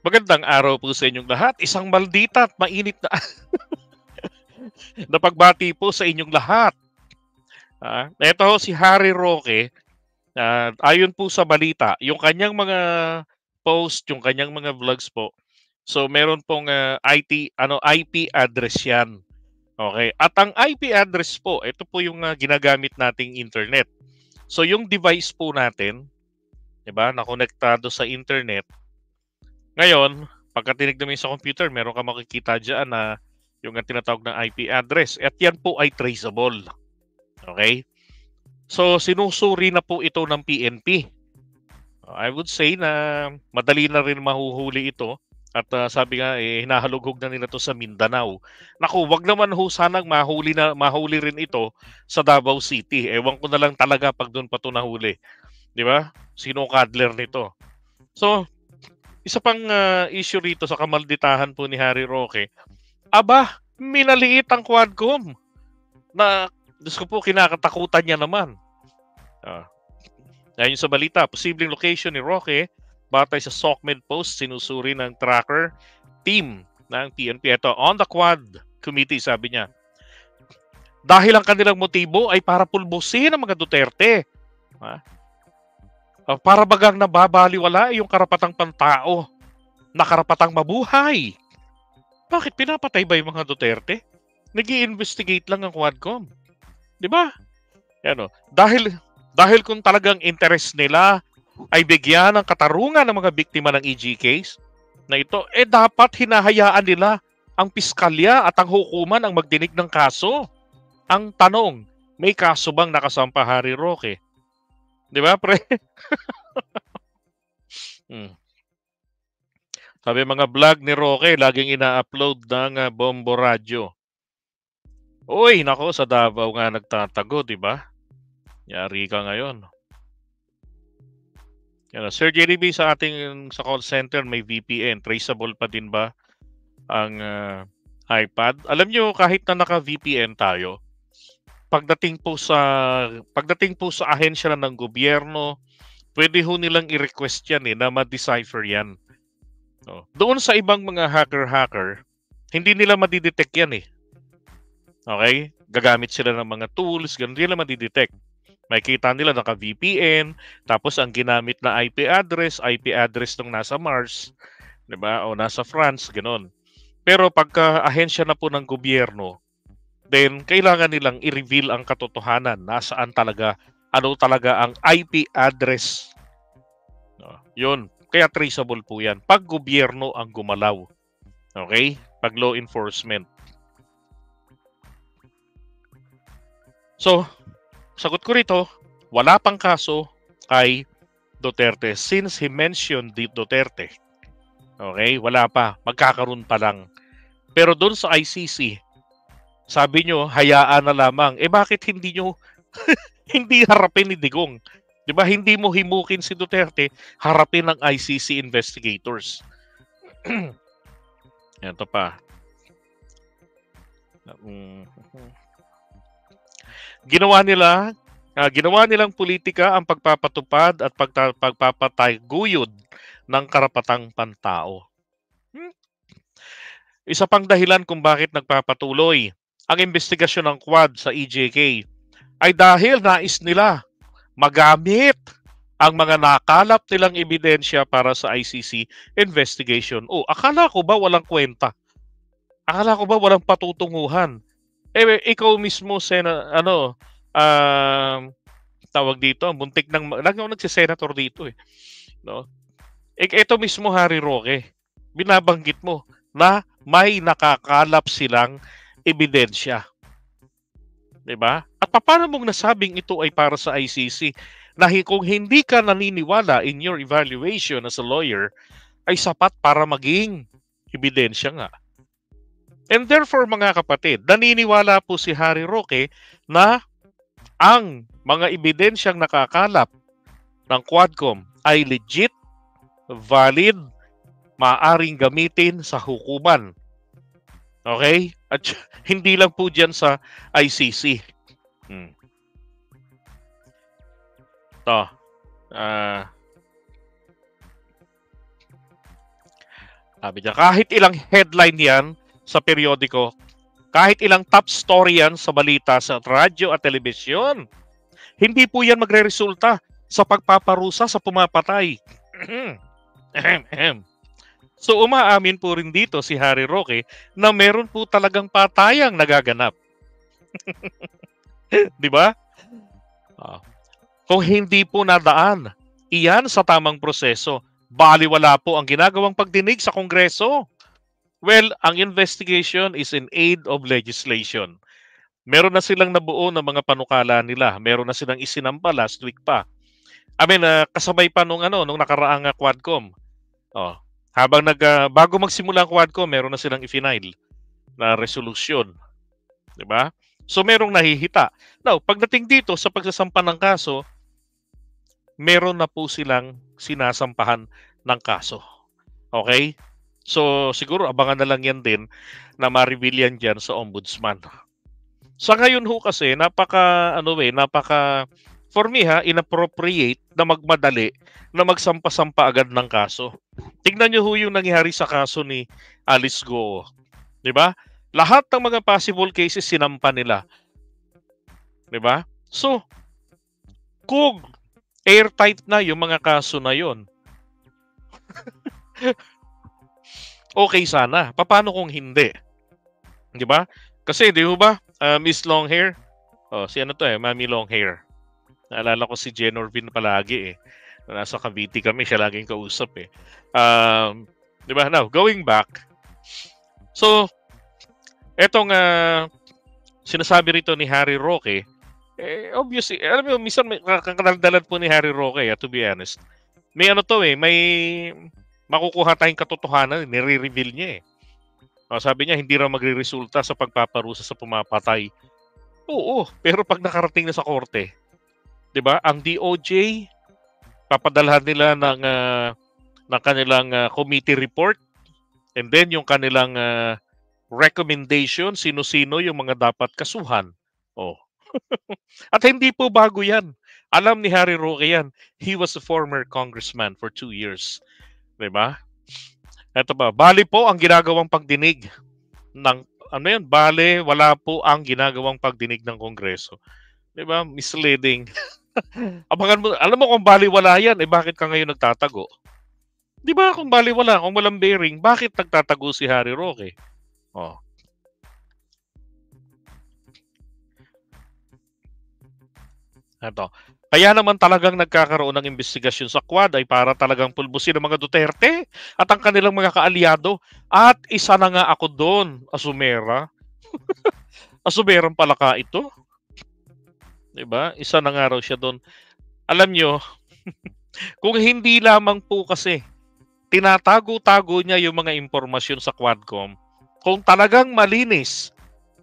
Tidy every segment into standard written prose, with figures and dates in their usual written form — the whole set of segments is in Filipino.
Magandang araw po sa inyong lahat. Isang maldita at mainit na na pagbati po sa inyong lahat. Ito ho si Harry Roque. Ayon po sa balita, yung kanyang mga post, yung kanyang mga vlogs po. So meron pong IP address 'yan. Okay. At ang IP address po, ito po yung ginagamit nating internet. So yung device po natin, 'di ba, na konektado sa internet. Ngayon, pagka tinignan mo sa computer, meron ka makikita diyan na yung tinatawag na IP address. At yan po ay traceable. Okay? So, sinusuri na po ito ng PNP. I would say na madali na rin mahuhuli ito. At sabi nga, hinahalughog na nila to sa Mindanao. Naku, wag naman ho sanang mahuli rin ito sa Davao City. Ewan ko na lang talaga pag doon pa to nahuli. Di ba? Sino cuddler nito? So, isa pang issue rito sa kamalditahan po ni Harry Roque, aba, minaliit ang Quadcom na, Diyos ko po, kinakatakutan niya naman. Ayon sa balita, posibleng location ni Roque, batay sa SOCMED post, sinusuri ng tracker team ng PNP. Ito, on the Quad Committee, sabi niya. Dahil ang kanilang motibo ay para pulbusin ang mga Duterte. Para bagang nababaliwala yung karapatang pantao na karapatang mabuhay. Bakit pinapatay ba yung mga Duterte? Nag-i-investigate lang ang Quadcom. 'Di ba? Ano, dahil kung talagang interest nila ay bigyan ng katarungan ng mga biktima ng EG case na ito, dapat hinahayaan nila ang piskalya at ang hukuman ang magdinig ng kaso. Ang tanong, may kaso bang nakasampa Harry Roque? 'Di ba, pre? Sabi mga vlog ni Roque, laging ina-upload ng Bombo Radio. Uy, nako, sa Davao nga nagtatago, di ba? Yari ka ngayon. Sir JDB, sa call center may VPN. Traceable pa din ba ang iPad? Alam nyo, kahit na naka-VPN tayo, pagdating po sa ahensya ng gobyerno, pwede ho nilang i-request yan na ma-decipher yan. Doon sa ibang mga hacker, hindi nila madidetect yan . Okay? Gagamit sila ng mga tools, ganun, hindi nila madidetect. Makikita nila naka-VPN, tapos ang ginamit na IP address nung nasa Mars, 'di ba? O nasa France, ganun. Pero pagka ahensya na po ng gobyerno, then kailangan nilang i-reveal ang katotohanan, nasaan talaga, ano talaga ang IP address. Yun, kaya traceable po 'yan pag gobyerno ang gumalaw. Okay? Pag law enforcement. So, sagot ko rito, wala pang kaso kay Duterte since he mentioned Duterte. Okay, wala pa, magkakaroon pa lang. Pero doon sa ICC, sabi nyo, hayaan na lamang. Bakit hindi nyo hindi harapin ni Digong? 'Di ba, hindi mo himukin si Duterte, harapin ng ICC investigators. Ito pa. Ginawa nilang politika ang pagpapatupad at pagpapataguyod ng karapatang pantao. Isa pang dahilan kung bakit nagpapatuloy ang investigasyon ng Quad sa EJK ay dahil nais nila magamit ang mga nakalap nilang ebidensya para sa ICC investigation. Akala ko ba walang kwenta? Akala ko ba walang patutunguhan? Ikaw mismo, tawag dito, muntik nang, lagi ako nagsisenator dito no? Ito mismo, Harry Roque, binabanggit mo na may nakakalap silang ebidensya. Diba? At paano mong nasabing ito ay para sa ICC na kung hindi ka naniniwala in your evaluation as a lawyer, ay sapat para maging ebidensya nga. And therefore, mga kapatid, naniniwala po si Harry Roque na ang mga ebidensyang nakakalap ng Quadcom ay legit, valid, maaaring gamitin sa hukuman. Okay? At hindi lang po dyan sa ICC. Sabi niya, kahit ilang headline yan sa periodiko, kahit ilang top story yan sa balita, sa radyo at telebisyon, hindi po yan magre-resulta sa pagpaparusa sa pumapatay. So umaamin po rin dito si Harry Roque na meron po talagang patayang nagaganap. Di ba? Kung hindi po nadaan iyan sa tamang proseso, baliwala po ang ginagawang pagdinig sa Kongreso. Well, ang investigation is in aid of legislation. Meron na silang nabuo ng mga panukala nila. Meron na silang isinampa last week pa. Kasabay pa nung nakaraang Quadcom. Bago magsimula ang Quadcom, meron na silang i-final na resolution. 'Di ba? So merong nahihita. Now, pagdating dito sa pagsasampa ng kaso, meron na po silang sinasampahan ng kaso. Okay? So siguro abangan na lang yan din na ma-reveal yan dyan sa ombudsman. Sa ngayon ho kasi, for me inappropriate na magmadali na magsampa-sampa agad ng kaso. Tignan nyo ho yung nangyari sa kaso ni Alice Go. 'Di ba? Lahat ng mga possible cases sinampa nila. 'Di ba? So, kung airtight na yung mga kaso na yon, okay sana. Paano kung hindi? 'Di ba? Kasi di ba, Miss Longhair, si Mami Longhair. Naalala ko si Jenorvin palagi Nasa Cavite kami, siya laging kausap Di ba? Now, going back. So, etong sinasabi rito ni Harry Roque, obviously, alam mo, minsan kakadaldalan po ni Harry Roque, to be honest. May may makukuha tayong katotohanan, nire-reveal niya sabi niya, hindi raw magre-resulta sa pagpaparusa sa pumapatay. Oo, pero pag nakarating na sa korte, 'di ba? Ang DOJ papadalhan nila ng kanilang committee report, and then yung kanilang recommendation, sino-sino yung mga dapat kasuhan. At hindi po bago yan. Alam ni Harry Roque yan. He was a former congressman for 2 years. 'Di ba? Ito ba, bali po ang ginagawang pagdinig ng bale, wala po ang ginagawang pagdinig ng Kongreso. 'Di ba? Misleading. Abangan mo, alam mo kung baliwala yan, bakit ka ngayon nagtatago? 'Di ba? Kung baliwala, kung walang bearing, bakit nagtatago si Harry Roque? Ito. Kaya naman talagang nagkakaroon ng investigasyon sa Quad ay para talagang pulbusin ang mga Duterte at ang kanilang mga kaalyado. At isa na nga ako doon, Asumera. Asumerang palaka ito. 'Di ba? Isa na nga raw siya doon. Alam nyo, kung hindi lamang po kasi tinatago-tago niya yung mga impormasyon sa Quadcom, kung talagang malinis,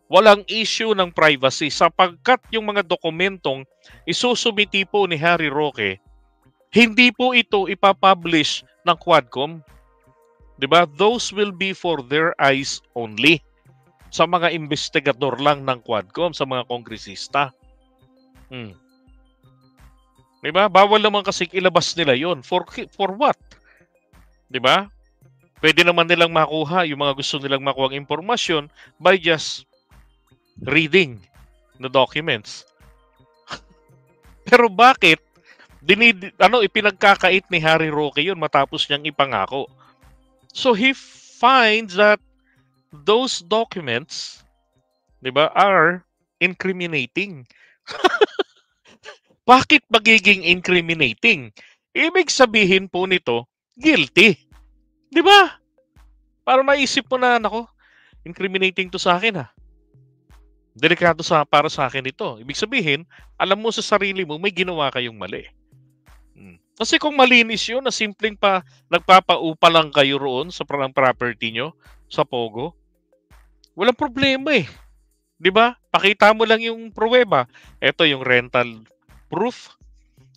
walang issue ng privacy sapagkat yung mga dokumentong isusumiti po ni Harry Roque, hindi po ito ipapublish ng Quadcom. 'Di ba? Those will be for their eyes only. Sa mga investigador lang ng Quadcom, sa mga kongresista. 'Di ba? Bawal naman kasi ilabas nila 'yon. For what? 'Di ba? Pwede naman nilang makuha yung mga gusto nilang makuha ng impormasyon by just reading the documents. Pero bakit ipinagkakait ni Harry Roque yun matapos niyang ipangako? So he finds that those documents, 'di ba, are incriminating. Bakit magiging incriminating? Ibig sabihin po nito, guilty. 'Di ba? Para maisip mo na, incriminating to sa akin Delikado para sa akin ito. Ibig sabihin, alam mo sa sarili mo, may ginawa kayong mali. Kasi kung malinis yun, na simpleng nagpapaupa lang kayo roon sa property nyo, sa Pogo, walang problema 'Di ba? Pakita mo lang yung pruweba. Ito yung rental proof.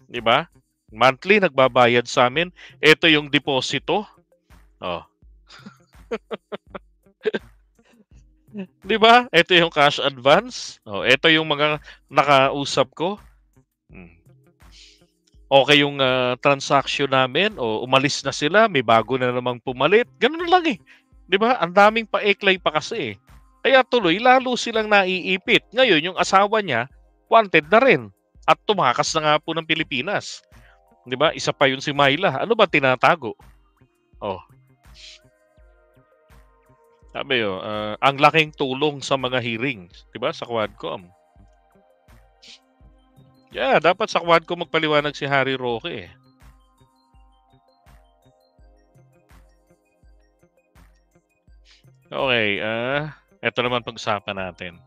'Di ba? Monthly, nagbabayad sa amin. Ito yung deposito. 'Di ba? Ito yung cash advance. Ito yung mga nakausap ko. okay yung, transaction namin o umalis na sila, may bago na namang pumalit, gano'n lang, eh. 'Di ba, ang daming pa-eklay pa kasi, eh. Kaya tuloy lalo silang naiipit. Ngayon yung asawa niya, wanted na rin at tumakas na nga po ng Pilipinas. 'Di ba, isa pa yun si Myla, ano ba tinatago? Oh, sabi, ang laking tulong sa mga hearings, 'di ba, sa Quadcom. Yeah, dapat sa Quadcom magpaliwanag si Harry Roque, eh. Okay, eto naman pag-usapan natin.